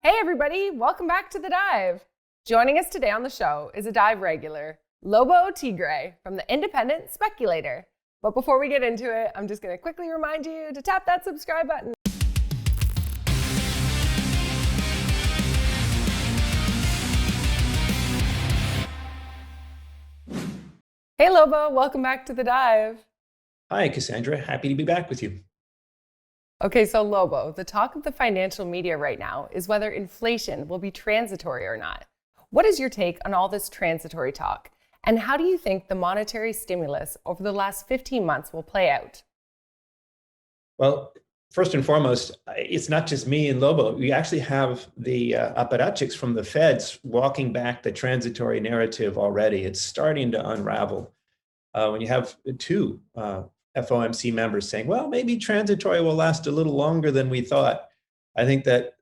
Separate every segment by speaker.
Speaker 1: Hey everybody, welcome back to The Dive. Joining us today on the show is a Dive regular, Lobo Tiggre from the Independent Speculator. But before we get into it, I'm just going to quickly remind you to tap that subscribe button. Hey Lobo, welcome back to The Dive.
Speaker 2: Hi, Cassandra. Happy to be back with you.
Speaker 1: Okay, so Lobo, the talk of the financial media right now is whether inflation will be transitory or not. What is your take on all this transitory talk? And how do you think the monetary stimulus over the last 15 months will play out?
Speaker 2: Well, first and foremost, it's not just me and Lobo. We actually have the apparatchiks from the feds walking back the transitory narrative already. It's starting to unravel. When you have two FOMC members saying, well, maybe transitory will last a little longer than we thought, I think that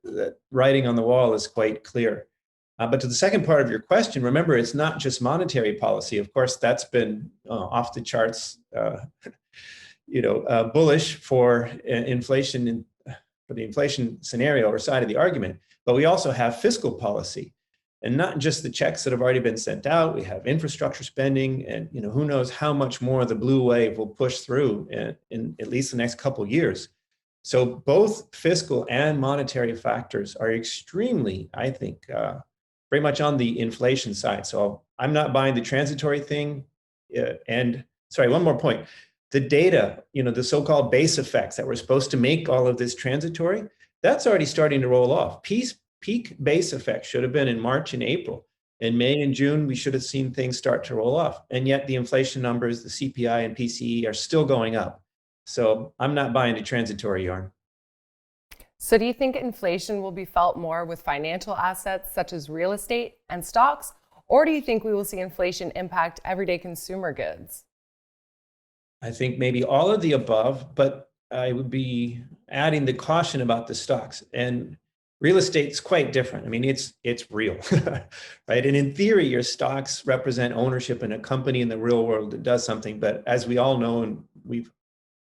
Speaker 2: writing on the wall is quite clear. But to the second part of your question, remember, it's not just monetary policy. Of course, that's been off the charts, bullish for inflation, for the inflation scenario or side of the argument. But we also have fiscal policy, and not just the checks that have already been sent out. We have infrastructure spending, and who knows how much more the blue wave will push through in at least the next couple of years. So both fiscal and monetary factors are extremely, I think, very much on the inflation side. So I'm not buying the transitory thing. And sorry, one more point. The data, the so-called base effects that were supposed to make all of this transitory, that's already starting to roll off. Peak base effect should have been in March and April. In May and June, we should have seen things start to roll off. And yet the inflation numbers, the CPI and PCE are still going up. So I'm not buying the transitory yarn.
Speaker 1: So do you think inflation will be felt more with financial assets such as real estate and stocks? Or do you think we will see inflation impact everyday consumer goods?
Speaker 2: I think maybe all of the above, but I would be adding the caution about the stocks. And real estate's quite different. I mean, it's real, right? And in theory, your stocks represent ownership in a company in the real world that does something. But as we all know, and we've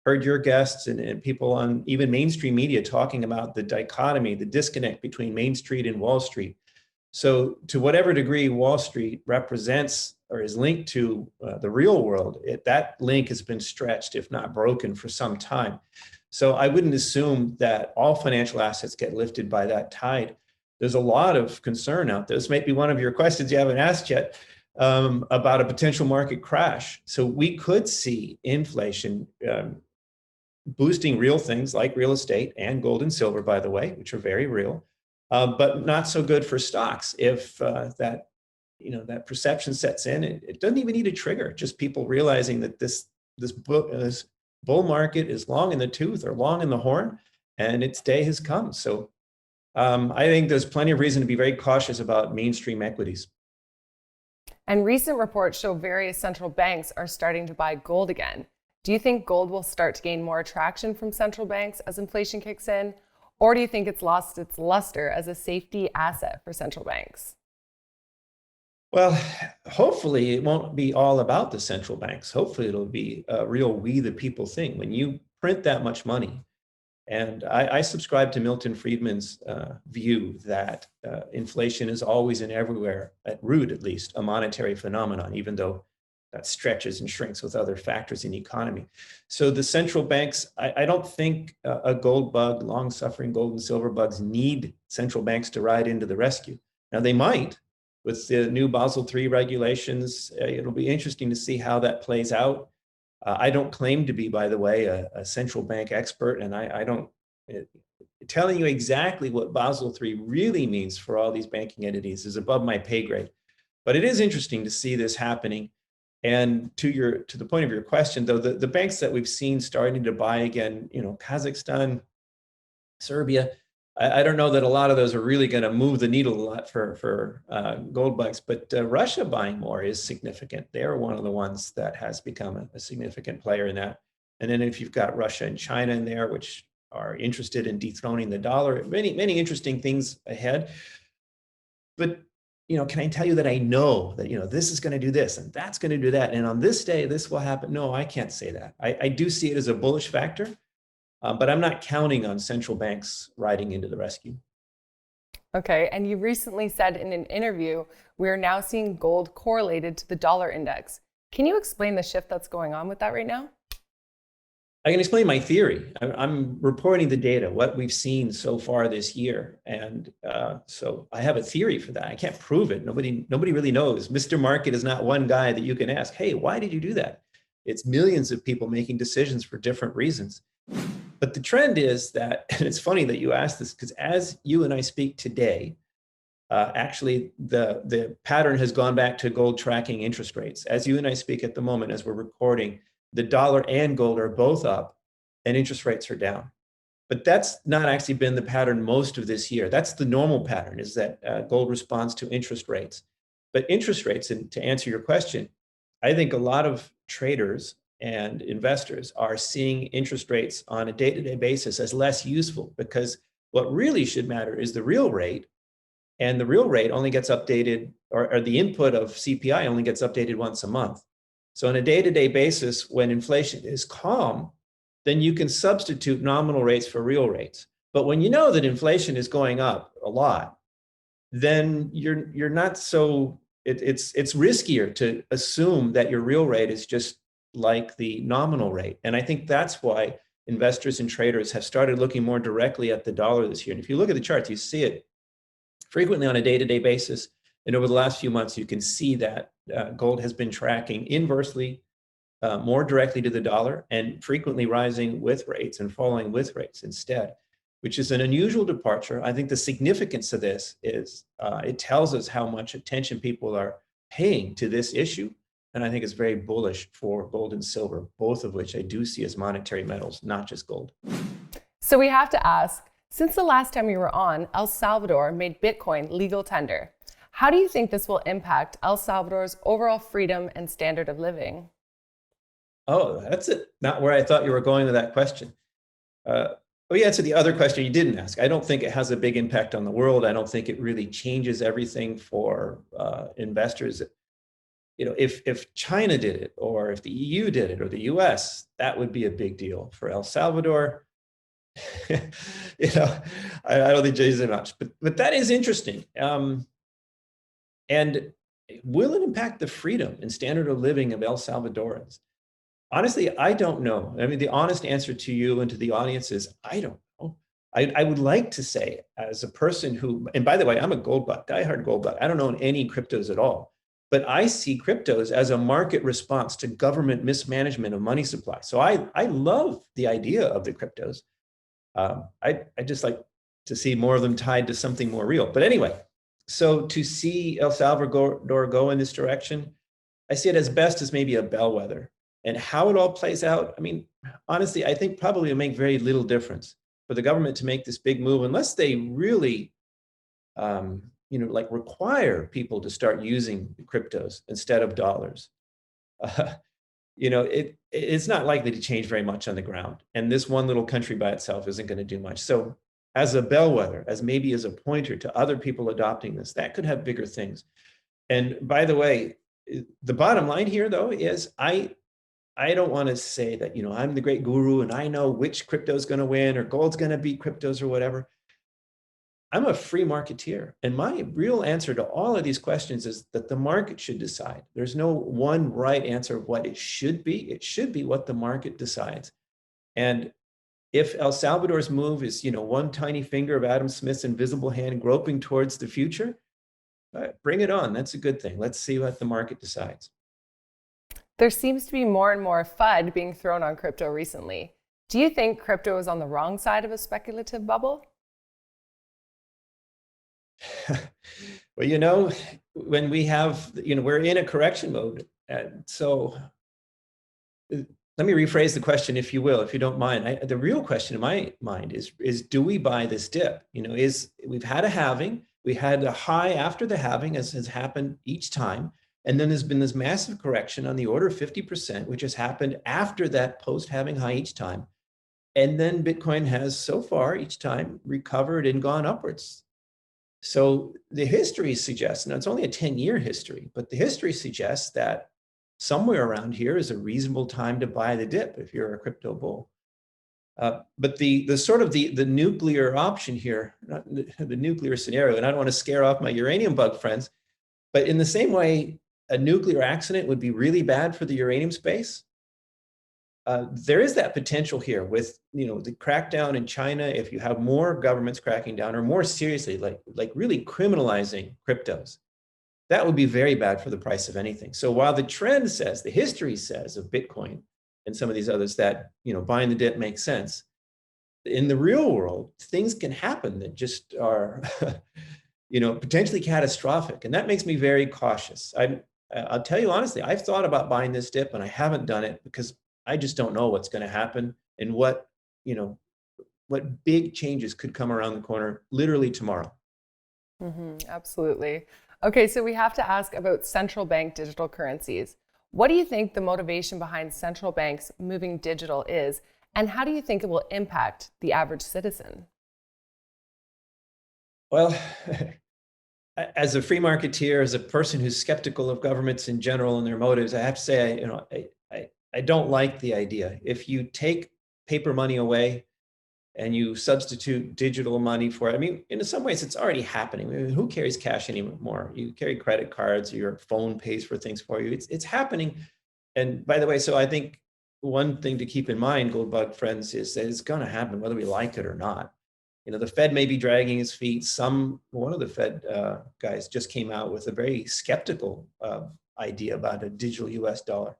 Speaker 2: heard your guests and people on even mainstream media talking about the dichotomy, the disconnect between Main Street and Wall Street. So to whatever degree Wall Street represents or is linked to the real world, that link has been stretched, if not broken, for some time. So I wouldn't assume that all financial assets get lifted by that tide. There's a lot of concern out there. This might be one of your questions you haven't asked yet about a potential market crash. So we could see inflation boosting real things like real estate and gold and silver, by the way, which are very real, but not so good for stocks if that perception sets in. It doesn't even need a trigger, just people realizing that this bull market is long in the tooth or long in the horn, and its day has come. So I think there's plenty of reason to be very cautious about mainstream equities.
Speaker 1: And recent reports show various central banks are starting to buy gold again. Do you think gold will start to gain more attraction from central banks as inflation kicks in? Or do you think it's lost its luster as a safety asset for central banks?
Speaker 2: Well, hopefully it won't be all about the central banks. Hopefully it'll be a real we the people thing. When you print that much money, and I subscribe to Milton Friedman's view that inflation is always and everywhere, at root at least, a monetary phenomenon, even though that stretches and shrinks with other factors in the economy. So the central banks, I don't think a gold bug, long-suffering gold and silver bugs need central banks to ride into the rescue. Now they might with the new Basel III regulations. It'll be interesting to see how that plays out. I don't claim to be, by the way, a central bank expert, and I don't, telling you exactly what Basel III really means for all these banking entities is above my pay grade. But it is interesting to see this happening. And to the point of your question, though, the banks that we've seen starting to buy again, Kazakhstan, Serbia, I don't know that a lot of those are really going to move the needle a lot for gold bugs, but Russia buying more is significant. They're one of the ones that has become a significant player in that. And then if you've got Russia and China in there, which are interested in dethroning the dollar, many interesting things ahead. But can I tell you that I know that, this is going to do this and that's going to do that, and on this day, this will happen? No, I can't say that. I do see it as a bullish factor, but I'm not counting on central banks riding into the rescue.
Speaker 1: Okay, and you recently said in an interview, we are now seeing gold correlated to the dollar index. Can you explain the shift that's going on with that right now?
Speaker 2: I can explain my theory. I'm reporting the data, what we've seen so far this year, and so I have a theory for that. I can't prove it. Nobody really knows. Mr. Market is not one guy that you can ask, "Hey, why did you do that?" It's millions of people making decisions for different reasons. But the trend is that, and it's funny that you asked this because as you and I speak today, actually the pattern has gone back to gold tracking interest rates. As you and I speak at the moment, as we're recording, the dollar and gold are both up and interest rates are down. But that's not actually been the pattern most of this year. That's the normal pattern, is that gold responds to interest rates. But interest rates, and to answer your question, I think a lot of traders and investors are seeing interest rates on a day-to-day basis as less useful, because what really should matter is the real rate, and the real rate only gets updated, or the input of CPI only gets updated once a month. So on a day-to-day basis, when inflation is calm, then you can substitute nominal rates for real rates. But when you know that inflation is going up a lot, then you're not so, it's riskier to assume that your real rate is just like the nominal rate. And I think that's why investors and traders have started looking more directly at the dollar this year. And if you look at the charts, you see it frequently on a day-to-day basis. And over the last few months, you can see that gold has been tracking inversely, more directly to the dollar, and frequently rising with rates and falling with rates instead, which is an unusual departure. I think the significance of this is it tells us how much attention people are paying to this issue. And I think it's very bullish for gold and silver, both of which I do see as monetary metals, not just gold.
Speaker 1: So we have to ask, since the last time you were on, El Salvador made Bitcoin legal tender. How do you think this will impact El Salvador's overall freedom and standard of living?
Speaker 2: Oh, that's it. Not where I thought you were going with that question. We answered the other question you didn't ask. I don't think it has a big impact on the world. I don't think it really changes everything for investors. You know, if China did it, or if the EU did it, or the US, that would be a big deal. For El Salvador, you know, I don't think it much, but that is interesting. And will it impact the freedom and standard of living of El Salvadorans? Honestly, I don't know. I mean, the honest answer to you and to the audience is, I don't know. I would like to say, as a person who, and by the way, I'm a gold buck, diehard gold buck. I don't own any cryptos at all, but I see cryptos as a market response to government mismanagement of money supply. So I love the idea of the cryptos. I just like to see more of them tied to something more real. But anyway, so to see El Salvador go in this direction, I see it as best as maybe a bellwether. And how it all plays out, I mean, honestly, I think probably it'll make very little difference for the government to make this big move, unless they really, like require people to start using cryptos instead of dollars. Uh, it's not likely to change very much on the ground. And this one little country by itself isn't going to do much. So as a bellwether, as maybe as a pointer to other people adopting this, that could have bigger things. And by the way, the bottom line here, though, is I don't want to say that, I'm the great guru and I know which crypto is going to win or gold's going to beat cryptos or whatever. I'm a free marketeer. And my real answer to all of these questions is that the market should decide. There's no one right answer of what it should be. It should be what the market decides. And if El Salvador's move is, one tiny finger of Adam Smith's invisible hand groping towards the future, bring it on. That's a good thing. Let's see what the market decides.
Speaker 1: There seems to be more and more FUD being thrown on crypto recently. Do you think crypto is on the wrong side of a speculative bubble?
Speaker 2: Well, when we have, we're in a correction mode. So let me rephrase the question, if you will, if you don't mind. The real question in my mind is do we buy this dip? We've had a halving, we had a high after the halving, as has happened each time. And then there's been this massive correction on the order of 50%, which has happened after that post-halving high each time. And then Bitcoin has so far each time recovered and gone upwards. So the history suggests, now it's only a 10-year history, but the history suggests that somewhere around here is a reasonable time to buy the dip if you're a crypto bull. But the sort of the nuclear option here, not the nuclear scenario, and I don't want to scare off my uranium bug friends, but in the same way, a nuclear accident would be really bad for the uranium space. There is that potential here with the crackdown in China. If you have more governments cracking down, or more seriously, like really criminalizing cryptos, that would be very bad for the price of anything. So while the trend says, the history says of Bitcoin and some of these others that buying the dip makes sense, in the real world, things can happen that just are potentially catastrophic, and that makes me very cautious. I'll tell you honestly, I've thought about buying this dip and I haven't done it because I just don't know what's going to happen and what big changes could come around the corner literally tomorrow.
Speaker 1: Absolutely. Okay, so we have to ask about central bank digital currencies. What do you think the motivation behind central banks moving digital is, and how do you think it will impact the average citizen?
Speaker 2: Well, as a free marketeer, as a person who's skeptical of governments in general and their motives, I have to say, I don't like the idea. If you take paper money away and you substitute digital money for it, I mean, in some ways, it's already happening. I mean, who carries cash anymore? You carry credit cards, your phone pays for things for you. It's happening. And by the way, so I think one thing to keep in mind, gold bug friends, is that it's going to happen whether we like it or not. The Fed may be dragging his feet. One of the Fed guys just came out with a very skeptical idea about a digital US dollar.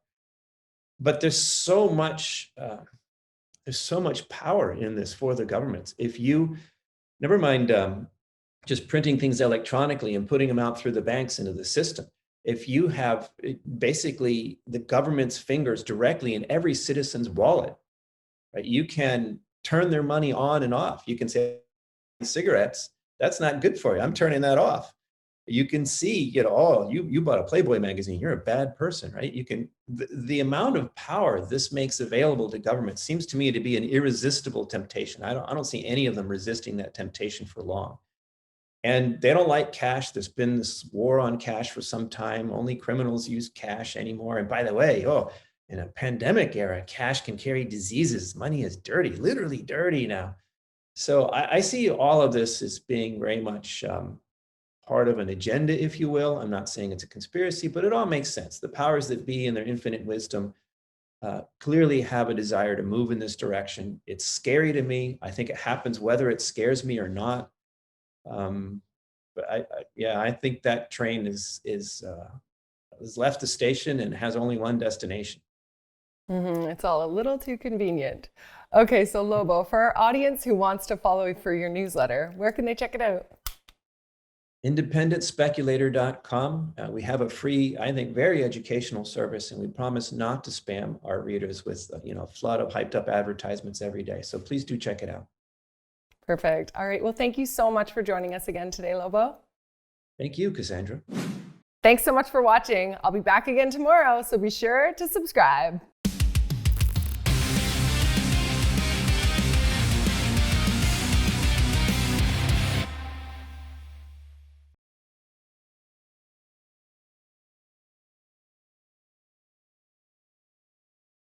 Speaker 2: But there's so much power in this for the governments. If you, never mind just printing things electronically and putting them out through the banks into the system, if you have basically the government's fingers directly in every citizen's wallet, right? You can turn their money on and off. You can say, cigarettes, that's not good for you, I'm turning that off. You can see, you bought a Playboy magazine, you're a bad person, right? The amount of power this makes available to government seems to me to be an irresistible temptation. I don't see any of them resisting that temptation for long. And they don't like cash. There's been this war on cash for some time. Only criminals use cash anymore. And by the way, in a pandemic era, cash can carry diseases. Money is dirty, literally dirty now. So I see all of this as being very much part of an agenda, if you will. I'm not saying it's a conspiracy, but it all makes sense. The powers that be in their infinite wisdom clearly have a desire to move in this direction. It's scary to me. I think it happens whether it scares me or not. But I think that train is left the station and has only one destination.
Speaker 1: It's all a little too convenient. Okay, so Lobo, for our audience who wants to follow you for your newsletter, where can they check it out?
Speaker 2: IndependentSpeculator.com. We have a free, I think, very educational service, and we promise not to spam our readers with a flood of hyped up advertisements every day. So please do check it out.
Speaker 1: Perfect. All right. Well, thank you so much for joining us again today, Lobo.
Speaker 2: Thank you, Cassandra.
Speaker 1: Thanks so much for watching. I'll be back again tomorrow, so be sure to subscribe.